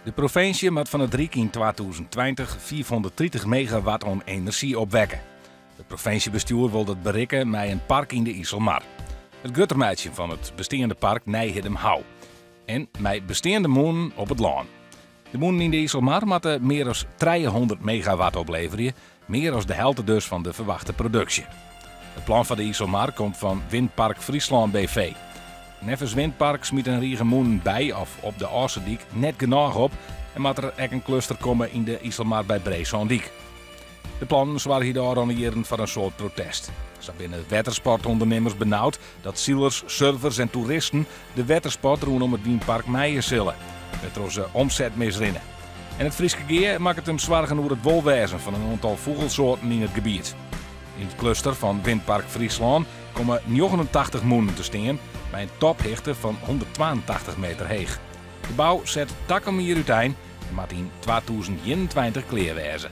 De provincie moet van het Rijk in 2020 430 megawatt aan energie opwekken. Het provinciebestuur wil dat bereiken met een park in de IJsselmar. Het guttermeidje van het bestaande park Nijhidem Hou. En met bestaande moenen op het laan. De moenen in de IJsselmar moeten meer dan 300 megawatt opleveren, meer dan de helft dus van de verwachte productie. Het plan van de IJsselmar komt van Windpark Friesland BV. Neffens Windpark smiet een riege moenen bij of op de Ossendijk net genoeg op en moet er ook een cluster komen in de IJsselmar bij Breeslanddijk. De plannen waren hierdoor organiseren voor een soort protest. Zo binnen watersportondernemers benauwd dat zielers, surfers en toeristen de watersport rondom het Windpark meijen zullen. Met onze omzet misrennen. En het Frieske Geer maakt het hem zwaar over het wolwezen van een aantal vogelsoorten in het gebied. In het cluster van Windpark Friesland komen 89 moenen te staan bij een tophichte van 182 meter hoog. De bouw zet takken hier uiteen en maakt in 2021 klaar wezen.